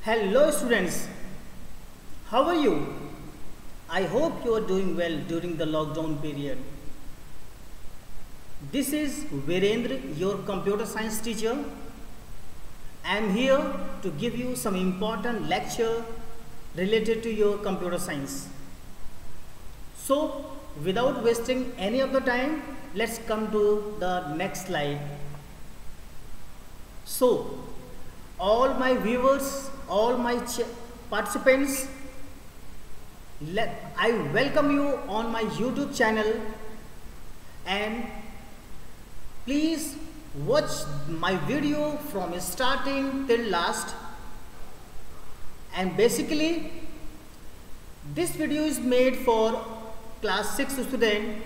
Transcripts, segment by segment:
Hello students, how are you? I hope you are doing well during the lockdown period. This is Virendra, your computer science teacher. I am here to give you some important lecture related to your computer science. So, without wasting any of the time, let's come to the next slide. So, all my viewers, all my participants, I welcome you on my YouTube channel, and please watch my video from starting till last. And basically this video is made for class 6 student,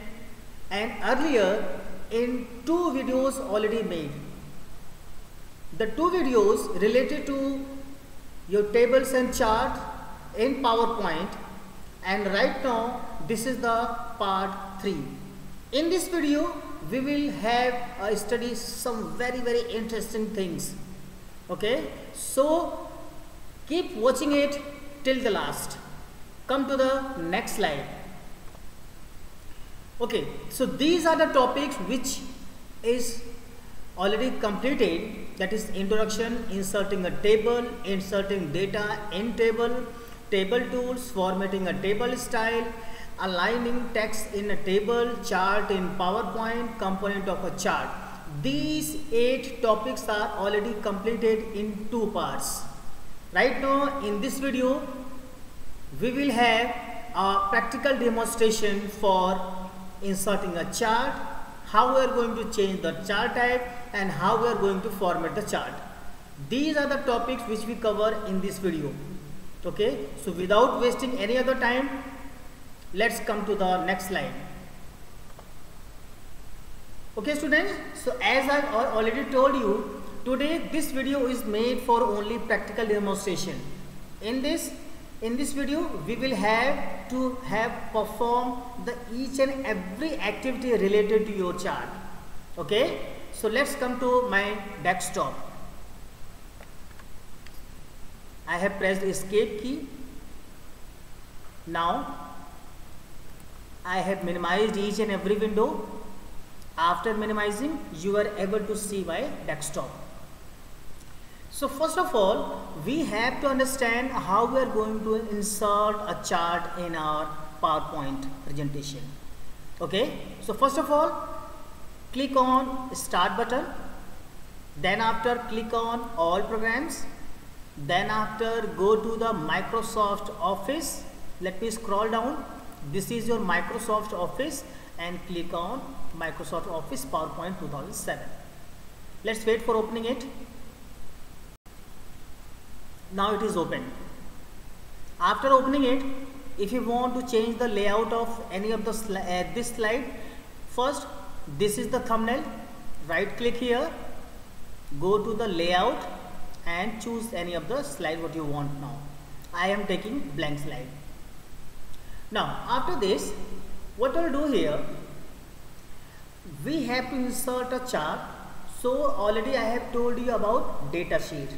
and earlier in 2 videos already made. The 2 videos related to your tables and chart in PowerPoint, and right now this is the part 3. In this video we will have study some very interesting things. Okay, so keep watching it till the last. Come to the next slide. Okay, so these are the topics which is already completed, that is introduction, inserting a table, inserting data in table, table tools, formatting a table style, aligning text in a table, chart in PowerPoint, component of a chart. These 8 topics are already completed in 2 parts. Right now in this video we will have a practical demonstration for inserting a chart, how we are going to change the chart type, and how we are going to format the chart. These are the topics which we cover in this video. Okay, so without wasting any other time, let's come to the next slide. Okay students, so as I already told you, today this video is made for only practical demonstration. In this video we will have to perform the each and every activity related to your chart. Okay, so let's come to my desktop. I have pressed escape key. Now I have minimized each and every window. After minimizing, you are able to see my desktop. So first of all, we have to understand how we are going to insert a chart in our PowerPoint presentation. Okay, so first of all, click on start button, then after click on all programs, then after go to the Microsoft Office. Let me scroll down. This is your Microsoft Office, and click on Microsoft Office PowerPoint 2007. Let's wait for opening it. Now it is open. After opening it, if you want to change the layout of any of the this slide, first this is the thumbnail. Right click here, go to the layout and choose any of the slide what you want. Now I am taking blank slide. Now after this, what I'll do here, we have to insert a chart. So already I have told you about data sheet.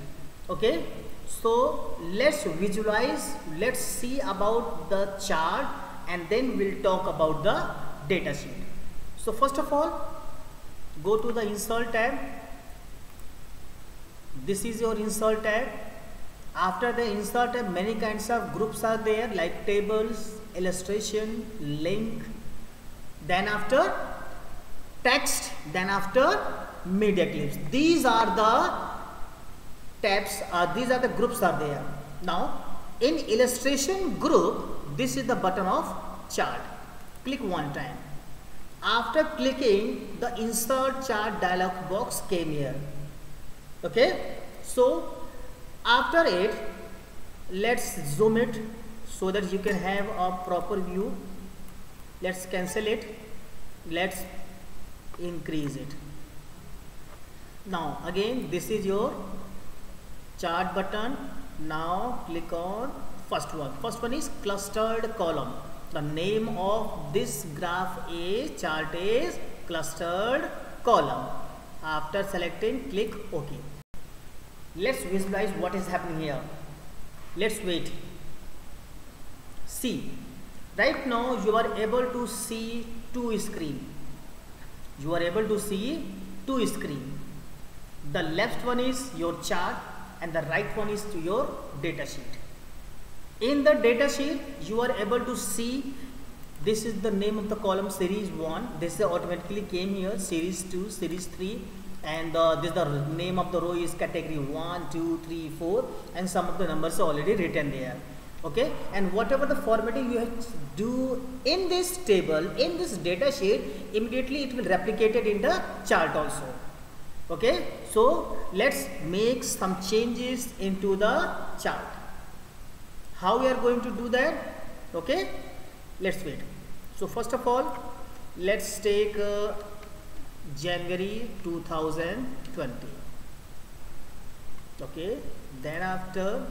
Okay, so let's visualize, let's see about the chart, and then we'll talk about the data sheet. So first of all, go to the insert tab. This is your insert tab. After the insert tab, many kinds of groups are there, like tables, illustration, link, then after text, then after media clips. These are the tabs, these are the groups are there. Now in illustration group, this is the button of chart. Click one time. After clicking, the insert chart dialog box came here. Okay, so after it, let's zoom it so that you can have a proper view. Let's cancel it. Let's increase it. Now again, this is your chart button. Now click on first one. First one is clustered column. The name of this graph is chart is clustered column. After selecting, click OK. Let's visualize what is happening here. Let's wait. See, right now you are able to see two screen. You are able to see two screen. The left one is your chart and the right one is to your data sheet. In the data sheet you are able to see, this is the name of the column series 1. This automatically came here, series 2, series 3, and this the name of the row is category 1, 2, 3, 4, and some of the numbers are already written there. Okay, and whatever the formatting you have to do in this table, in this data sheet, immediately it will replicate it in the chart also. Okay, so let's make some changes into the chart. How we are going to do that? Okay, let's wait. So first of all, let's take January 2020. Okay, then after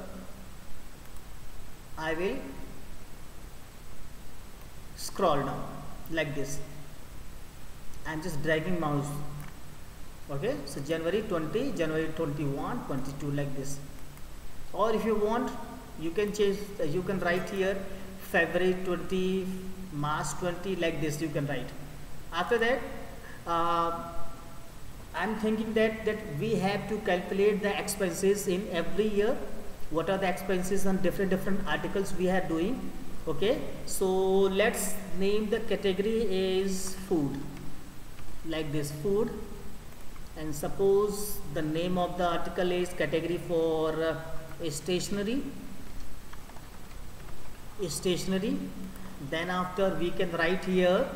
I will scroll down like this. I'm just dragging mouse. Okay, so January 20, January 21, 22 like this. Or if you want, you can change, you can write here February 20, March 20 like this you can write. After that, I'm thinking that we have to calculate the expenses in every year. What are the expenses on different articles we are doing. Okay, so let's name the category is food like this, food, and suppose the name of the article is category for stationery. Then after we can write here,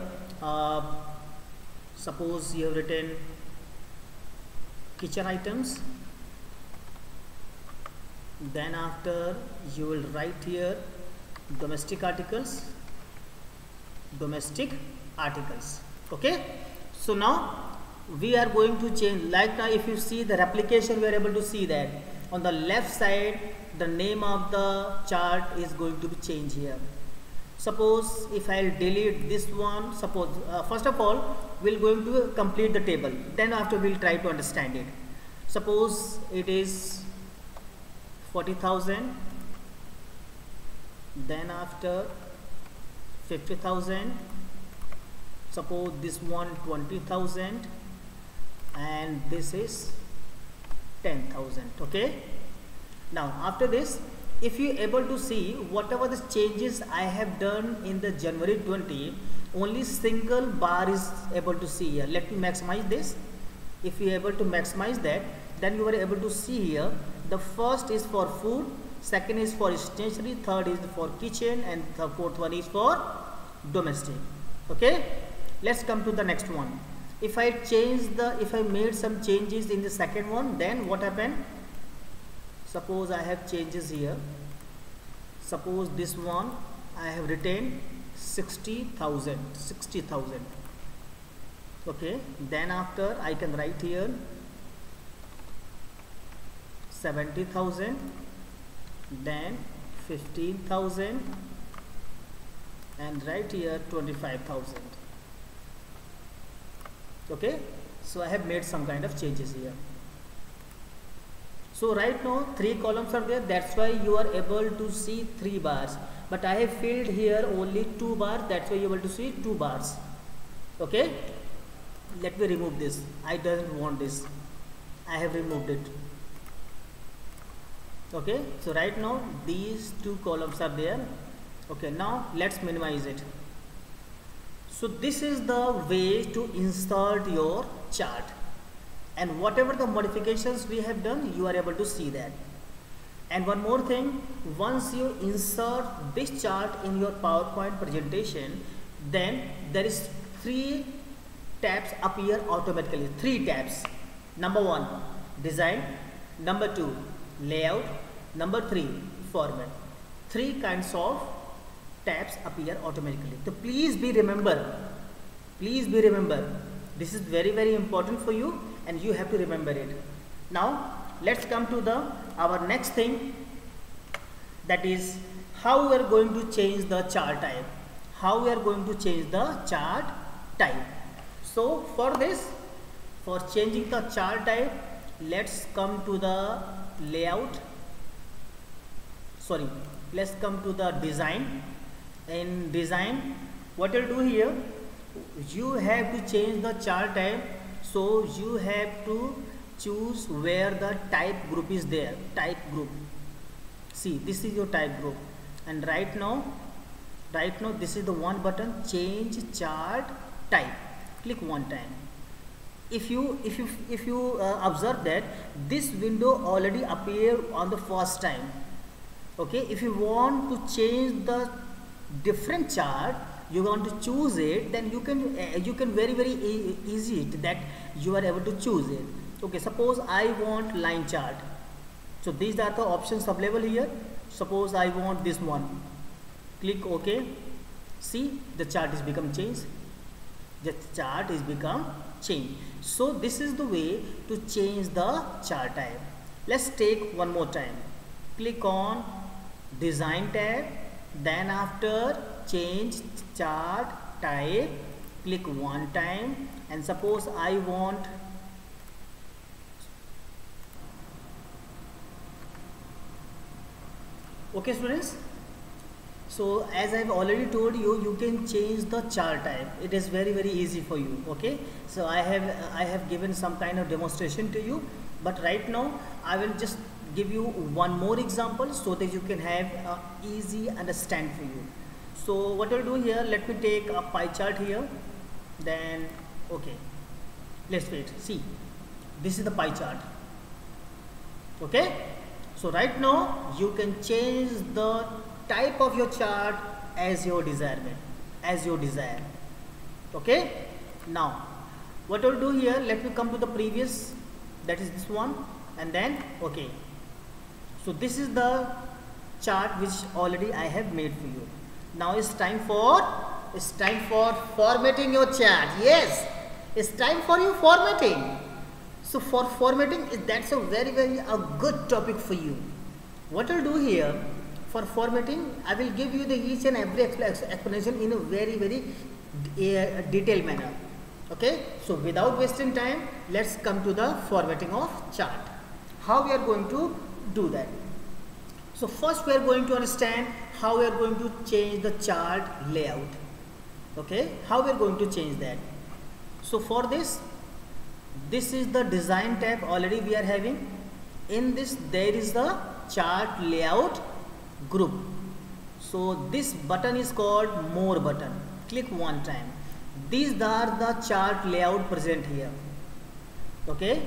suppose you have written kitchen items. Then after you will write here domestic articles. Okay, so now we are going to change, like now if you see the replication, we are able to see that on the left side the name of the chart is going to be changed here. Suppose if I'll delete this one, suppose first of all we're going to complete the table, then after we'll try to understand it. Suppose it is 40,000, then after 50,000, suppose this one 20,000, and this is 10,000. Okay, now after this, if you able to see whatever the changes I have done in the January 20, only single bar is able to see here. Let me maximize this. If you are able to maximize that, then you are able to see here the first is for food, second is for stationery, third is for kitchen, and the fourth one is for domestic. Okay, let's come to the next one. If I made some changes in the second one, then what happened? Suppose I have changes here. Suppose this one I have written 60,000. Okay, then after I can write here 70,000, then 15,000, and right here 25,000. Okay, so I have made some kind of changes here. So right now 3 columns are there, that's why you are able to see 3 bars, but I have filled here only 2 bars, that's why you are able to see 2 bars. Okay, let me remove this. I don't want this. I have removed it. Okay, so right now these 2 columns are there. Okay, now let's minimize it. So this is the way to insert your chart, and whatever the modifications we have done, you are able to see that. And one more thing, once you insert this chart in your PowerPoint presentation, then there is 3 tabs appear automatically. 3 tabs. Number 1, design. Number 2, layout. Number 3, format. 3 kinds of tabs appear automatically. So please be remember. This is very important for you, and you have to remember it. Now let's come to our next thing, that is how we are going to change the chart type. So for this, for changing the chart type, let's come to the layout. sorry, let's come to the design. In design, what you'll do here, you have to change the chart type. So you have to choose where the type group is there. Type group, see, this is your type group, and right now this is the one button, change chart type. Click one time. If you observe that this window already appeared on the first time. Okay, if you want to change the different chart, you want to choose it, then you can very easy it that you are able to choose it. Okay, suppose I want line chart, so these are the options available here. Suppose I want this one, click OK. See, the chart is become changed. The chart is become changed. So this is the way to change the chart type. Let's take one more time. Click on design tab, then after change chart type, click one time, and suppose I want okay students. So as I have already told you, you can change the chart type. It is very easy for you. Okay, so I have given some kind of demonstration to you, but right now I will just give you one more example so that you can have easy understand for you. So what I'll do here, let me take a pie chart here, then okay, let's wait. See, this is the pie chart. Okay, so right now you can change the type of your chart as your desire. Okay, now what I'll do here, let me come to the previous, that is this one, and then okay. So this is the chart which already I have made for you. Now it's time for formatting your chart. Yes, it's time for you formatting. So for formatting, that's a very good topic for you. What I'll do here, for formatting, I will give you the each and every explanation in a very detailed manner. Okay, so without wasting time, let's come to the formatting of chart. How we are going to do that? So first we are going to understand how we are going to change the chart layout. Okay, how we are going to change that? So for this is the design tab already we are having. In this there is the chart layout group. So this button is called more button. Click one time. These are the chart layout present here. Okay,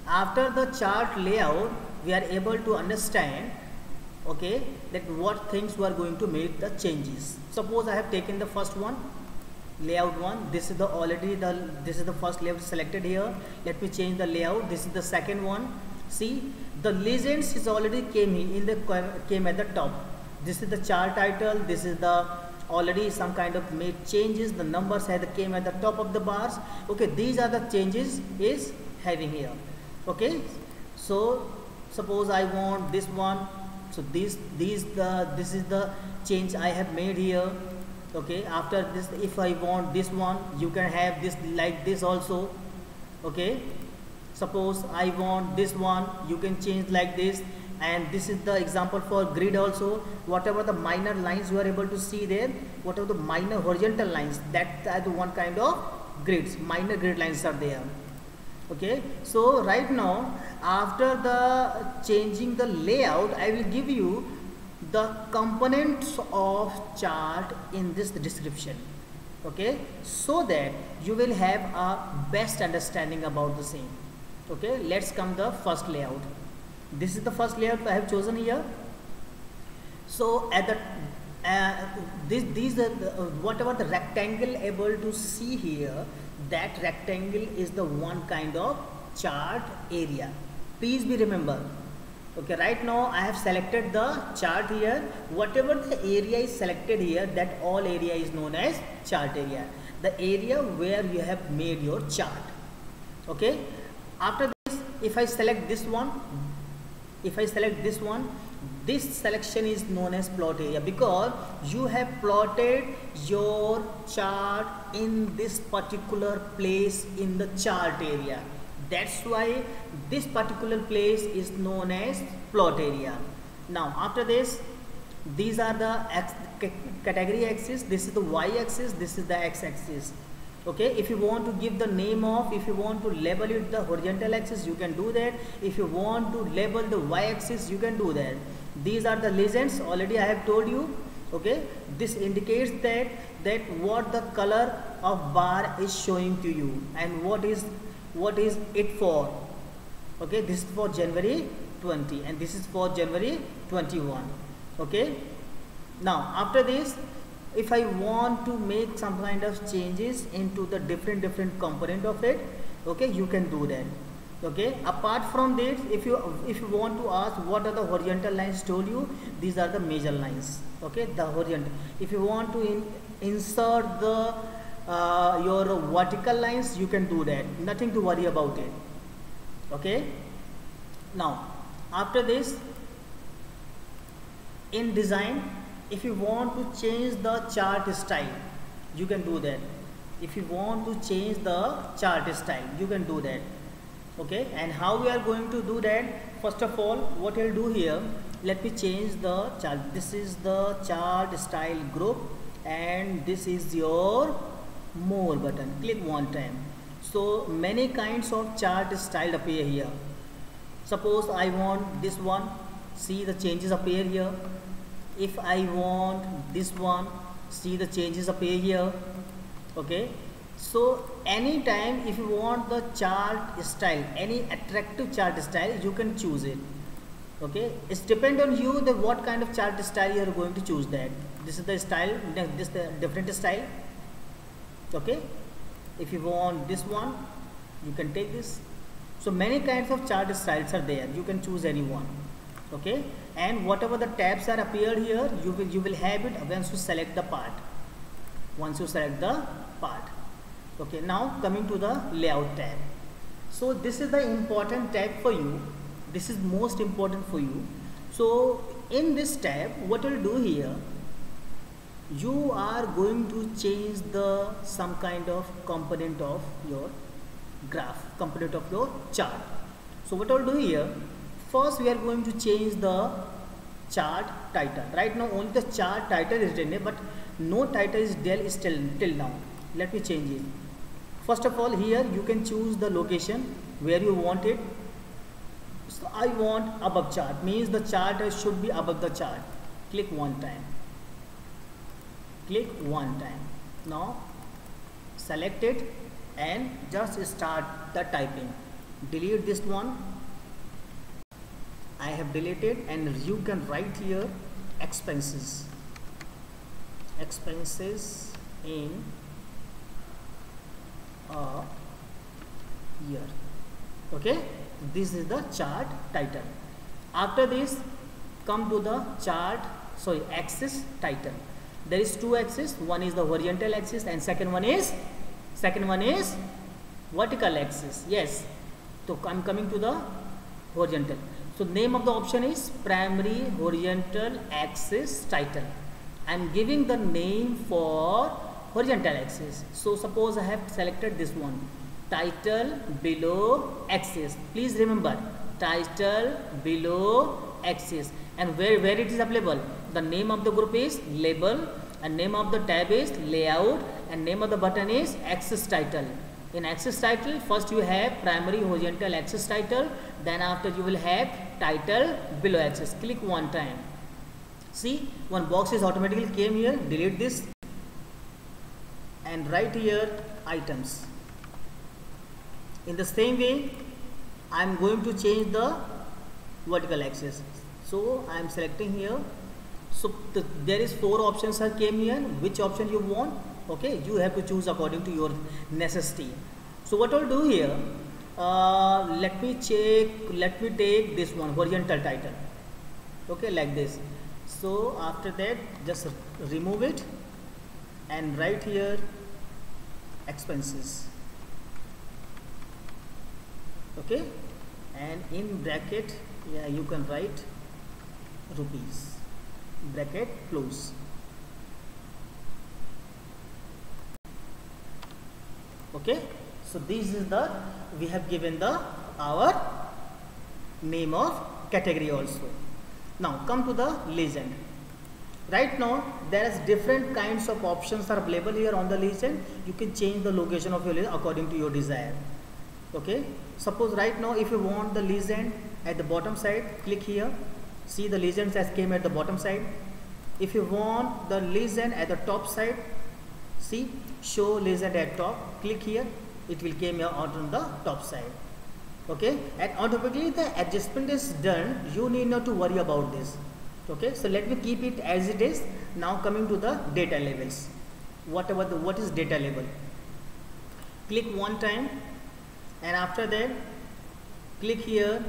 after the chart layout we are able to understand, okay, that what things we are going to make the changes. Suppose I have taken the first one, layout one. This is the first layout selected here. Let me change the layout. This is the second one. See, the legends is already came at the top. This is the chart title. This is the already some kind of made changes. The numbers came at the top of the bars. Okay, these are the changes is having here. Okay, so suppose I want this one. So this is the change I have made here. Okay, after this, if I want this one, you can have this like this also. Okay, suppose I want this one, you can change like this. And this is the example for grid also. Whatever the minor lines you are able to see there, whatever the minor horizontal lines, that are the one kind of grids, minor grid lines are there. Okay, so right now after the changing the layout, I will give you the components of chart in this description. Okay, so that you will have a best understanding about the same. Okay, let's come the first layout. This is the first layout I have chosen here. So at the these are whatever the rectangle able to see here, that rectangle is the one kind of chart area. Please be remember. Okay, right now I have selected the chart here. Whatever the area is selected here, that all area is known as chart area. The area where you have made your chart. Okay, after this, if I select this one, this selection is known as plot area, because you have plotted your chart in this particular place in the chart area. That's why this particular place is known as plot area. Now after this, These are the category axis. This is the y axis, this is the x axis. Okay, if you want to give the name of, if you want to label it the horizontal axis, you can do that. If you want to label the y axis, you can do that. These are the legends, already I have told you. Okay, this indicates that what the color of bar is showing to you and what is it for. Okay, this is for January 20 and this is for January 21. Okay, now after this, if I want to make some kind of changes into the different component of it, okay, you can do that. Okay, apart from this, if you want to ask what are the horizontal lines told you, these are the major lines. Okay, the horizontal. If you want to insert the your vertical lines, you can do that, nothing to worry about it. Okay, now after this, in design, if you want to change the chart style, you can do that. If you want to change the chart style, you can do that. Okay, and how we are going to do that? First of all, what I'll do here, let me change the chart. This is the chart style group and this is your more button. Click one time. So many kinds of chart style appear here. Suppose I want this one, see the changes appear here. If I want this one, see the changes appear here. Okay, so anytime if you want the chart style, any attractive chart style, you can choose it. Okay, it's depend on you that what kind of chart style you are going to choose that. This is the style, this is the different style. Okay, if you want this one, you can take this. So many kinds of chart styles are there, you can choose any one. Okay, and whatever the tabs are appeared here, you will have it once you select the part. Once you select the part. Okay, now coming to the layout tab. So this is the important tab for you. This is most important for you. So in this tab, what you'll do here, you are going to change the some kind of component of your graph, component of your chart. So what I'll do here, first we are going to change the chart title. Right now only the chart title is written, but no title is there still till now. Let me change it. First of all, here you can choose the location where you want it. So I want above chart, means the chart should be above the chart. Click one time. Click one time. Now select it and just start the typing. Delete this one. I have deleted, and you can write here expenses. Expenses in a year. Okay, this is the chart title. After this, come to the chart, sorry, axis title. There is two axes, one is the horizontal axis and second one is vertical axis. Yes, so I'm coming to the horizontal. So name of the option is primary horizontal axis title. I am giving the name for horizontal axis. So suppose I have selected this one, title below axis. Please remember, title below axis. And where it is available, the name of the group is label and name of the tab is layout and name of the button is axis title. In axis title, first you have primary horizontal axis title, then after you will have title below axis. Click one time. See, one box is automatically came here. Delete this and write here items. In the same way, I am going to change the vertical axis. So I am selecting here. So there is 4 options are came here. Which option you want? Okay, you have to choose according to your necessity. So what I'll do here, let me take this one, horizontal title. Okay, like this. So after that, just remove it and write here expenses. Okay, and in bracket, yeah, you can write rupees. Bracket close. Okay, so this is the, we have given the our name of category also. Now come to the legend. Right now there is different kinds of options are available here on the legend. You can change the location of your legend according to your desire. Okay, suppose right now if you want the legend at the bottom side, click here. See, the legends as came at the bottom side. If you want the legend at the top side, see, show legend at top, click here, it will came here on the top side. Okay, and automatically the adjustment is done. You need not to worry about this. Okay, so let me keep it as it is. Now coming to the data labels. What is data label? Click one time, and after that click here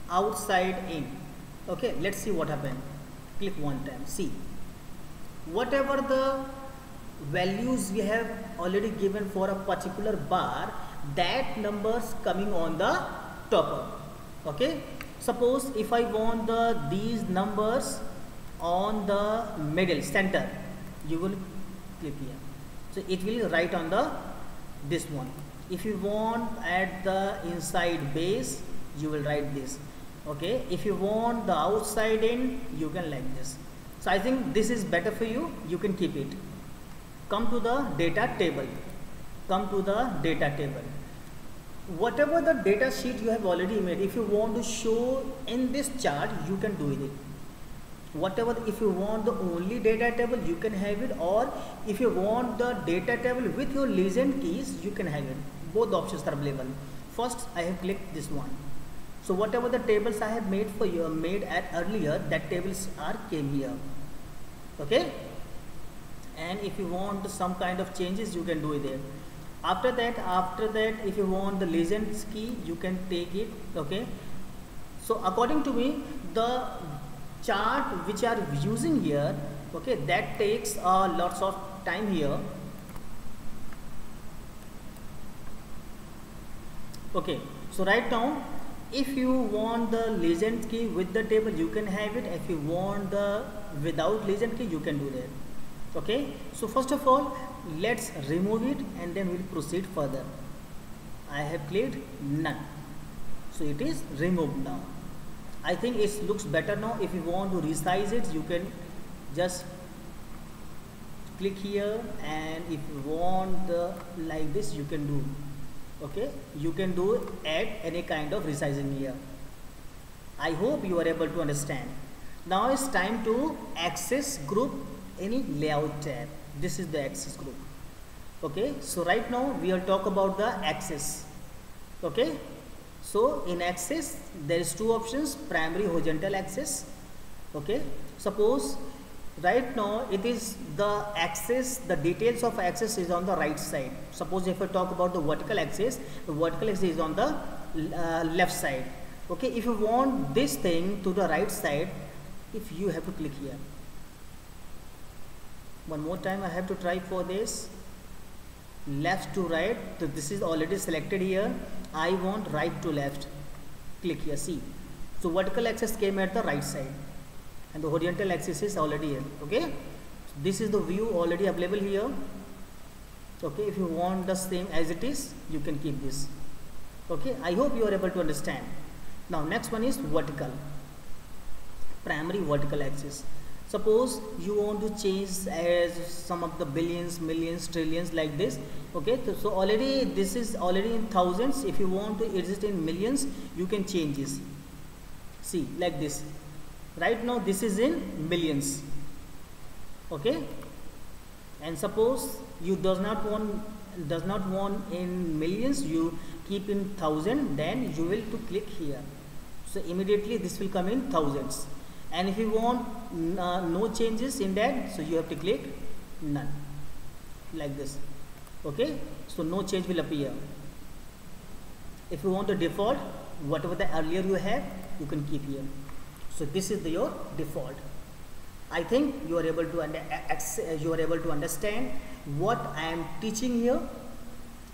outside in. Okay, let's see what happened. Click one time. See, whatever the values we have already given for a particular bar, that numbers coming on the top up. Okay, suppose if I want these numbers on the middle center, you will click here, so it will write on the this one. If you want at the inside base, you will write this. Okay, if you want the outside in, you can like this. So I think this is better for you. You can keep it. Come to the data table. Come to the data table. Whatever the data sheet you have already made, if you want to show in this chart, you can do it. Whatever, if you want the only data table, you can have it, or if you want the data table with your legend keys, you can have it. Both options are available. First, I have clicked this one. So whatever the tables I have made for you, made at earlier, that tables are came here. Okay. And if you want some kind of changes, you can do it there. After that, if you want the legends key, you can take it. Okay. So according to me, the chart which are using here, okay, that takes lots of time here. Okay. So right now, if you want the legend key with the table, you can have it. If you want the without legend key, you can do that. Okay, so first of all, let's remove it and then we'll proceed further. I have clicked none, so it is removed now. I think it looks better now. If you want to resize it, you can just click here, and if you want the like this, you can do. Okay, you can do add any kind of resizing here. I hope you are able to understand. Now it's time to access group any layout tab. This is the access group. Okay, so right now we will talk about the access. Okay, so in access there is two options: primary, horizontal access. Okay, suppose right now it is the access, the details of access is on the right side. Suppose if I talk about the vertical axis, the vertical axis is on the left side. Okay, if you want this thing to the right side, if you have to click here. One more time I have to try for this. Left to right, so this is already selected here. I want right to left. Click here, see. So vertical axis came at the right side, and the horizontal axis is already here. Okay, so this is the view already available here. Okay, if you want the same as it is, you can keep this. Okay, I hope you are able to understand. Now next one is vertical, primary vertical axis. Suppose you want to change as some of the billions, millions, trillions like this. Okay, so already this is already in thousands. If you want to exist in millions, you can change this. See, like this. Right now this is in millions. Okay, and suppose you does not want in millions, you keep in thousand, then you will to click here. So immediately this will come in thousands. And if you want no changes in that, so you have to click none, like this. Okay, so no change will appear. If you want the default, whatever the earlier you have, you can keep here. So this is your default. I think you are able to understand what I am teaching here.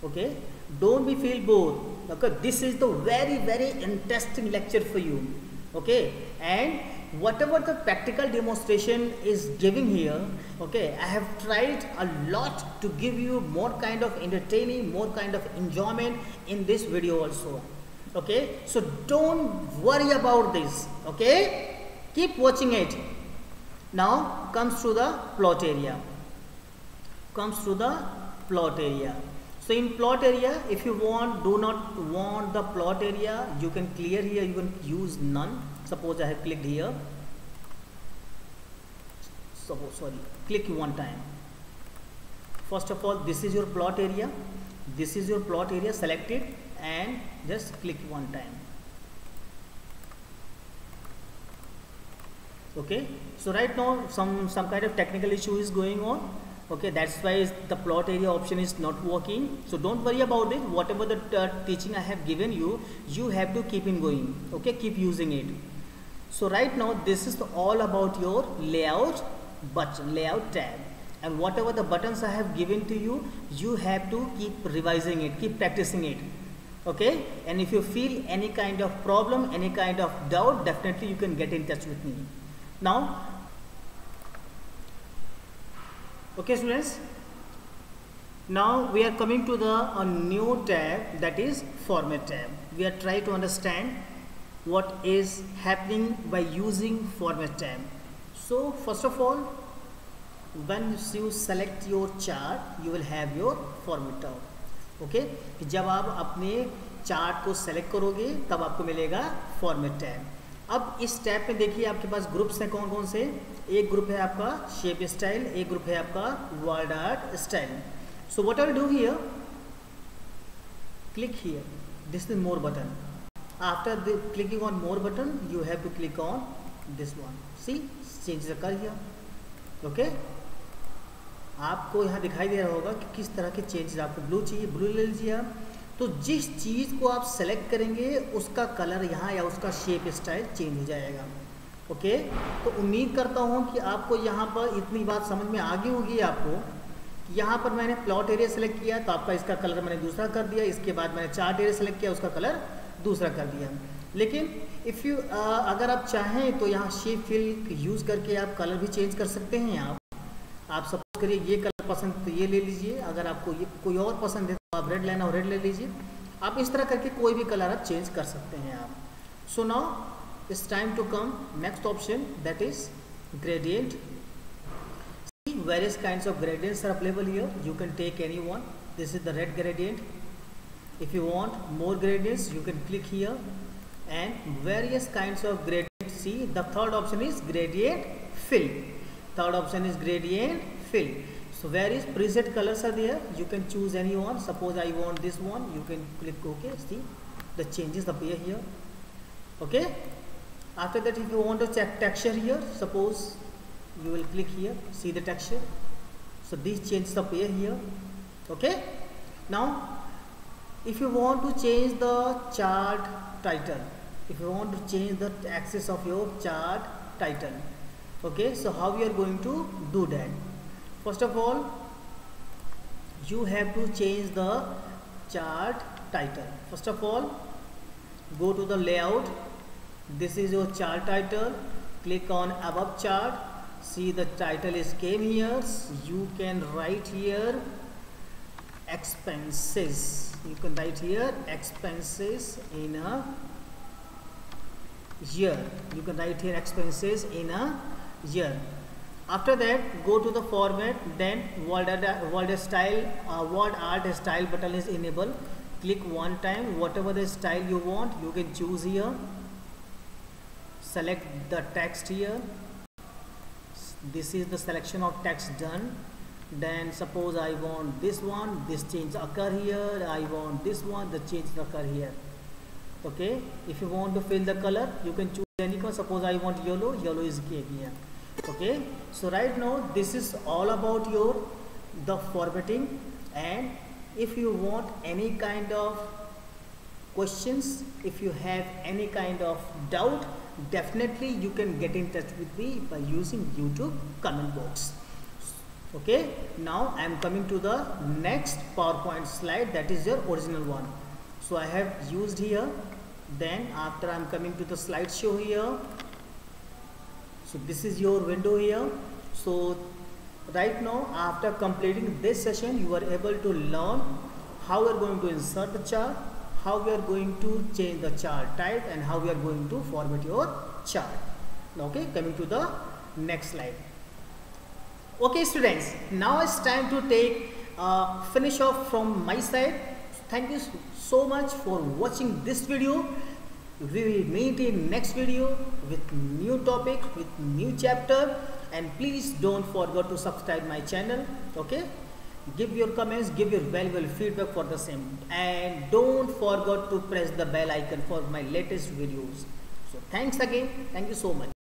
Okay, don't be feel bored. Okay, this is the very interesting lecture for you. Okay, and whatever the practical demonstration is giving here, okay, I have tried a lot to give you more kind of entertaining, more kind of enjoyment in this video also. Okay, so don't worry about this. Okay, keep watching it. Now comes to the plot area. So in plot area, if you do not want the plot area, you can clear here, you can use none. Suppose I have clicked here. Click one time. First of all, this is your plot area. Select it and just click one time. Okay, so right now some kind of technical issue is going on. Okay, that's why the plot area option is not working. So don't worry about it. Whatever the teaching I have given you, you have to keep in going. Okay, keep using it. So right now this is all about your layout button, layout tab, and whatever the buttons I have given to you, you have to keep revising it, keep practicing it. Okay, and if you feel any kind of problem, any kind of doubt, definitely you can get in touch with me. Now, okay students, now we are coming to a new tab, that is format tab. We are trying to understand what is happening by using format tab. So first of all, when you select your chart, you will have your format tab. Okay, जब आप अपने chart को select करोगे तब आपको मिलेगा format tab. अब इस टैब में देखिए आपके पास ग्रुप्स हैं कौन कौन से. एक ग्रुप है आपका शेप स्टाइल, एक ग्रुप है आपका word art style. So what I will do here, click here, this is more button. After clicking on more button you have to click on this one. See, changes occur here. Okay, आपको यहाँ दिखाई दे रहा होगा कि किस तरह के changes. आपको ब्लू चाहिए, ब्लू ले लीजिए आप. तो जिस चीज़ को आप सेलेक्ट करेंगे उसका कलर यहाँ या उसका शेप स्टाइल चेंज हो जाएगा. ओके, तो उम्मीद करता हूँ कि आपको यहाँ पर इतनी बात समझ में आ गई होगी. आपको यहाँ पर मैंने प्लॉट एरिया सेलेक्ट किया तो आपका इसका कलर मैंने दूसरा कर दिया. इसके बाद मैंने चार्ट एरिया सेलेक्ट किया, उसका कलर दूसरा कर दिया. लेकिन इफ़ यू अगर आप चाहें तो यहाँ शेप फिल यूज़ करके आप कलर भी चेंज कर सकते हैं. आप सपोज करिए ये कलर पसंद तो ये ले लीजिए, अगर आपको ये कोई और पसंद है तो आप रेड लेना हो रेड ले लीजिए. आप इस तरह करके कोई भी कलर आप चेंज कर सकते हैं आप. So now it's time to come next option, that is gradient. See, various kinds of gradients are available here. You can take any one. This is the red gradient. If you want more gradients, you can click here, and various kinds of gradients. See, the third option is gradient fill. So various preset colors are there. You can choose any one. Suppose I want this one. You can click OK. See, the changes appear here. Okay. After that, if you want to check texture here, suppose you will click here. See the texture. So these changes appear here. Okay. Now, if you want to change the chart title, if you want to change the axis of your chart title, okay, so how we are going to do that? First of all, you have to change the chart title. First of all, go to the layout. This is your chart title. Click on above chart. See, the title is came here. You can write here expenses. You can write here expenses in a year. You can write here expenses in a year. After that, go to the format. Then word art style button is enabled. Click one time. Whatever the style you want, you can choose here. Select the text here. This is the selection of text done. Then suppose I want this one, this change occur here. I want this one, the change occur here. Okay, if you want to fill the color, you can choose any color. Suppose I want yellow, yellow is came here. Okay, so right now this is all about the formatting. And if you want any kind of questions, if you have any kind of doubt, definitely you can get in touch with me by using YouTube comment box. Okay, now I am coming to the next PowerPoint slide, that is your original one. So I have used here. Then after I am coming to the slideshow here. So this is your window here. So right now, after completing this session, you are able to learn how we are going to insert the chart, how we are going to change the chart type, and how we are going to format your chart. Okay, coming to the next slide. Okay students, now it's time to take finish off from my side. Thank you so much for watching this video. We will meet in next video with new topic, with new chapter, and please don't forget to subscribe my channel. Okay, give your comments, give your valuable feedback for the same, and don't forget to press the bell icon for my latest videos. So thanks again, thank you so much.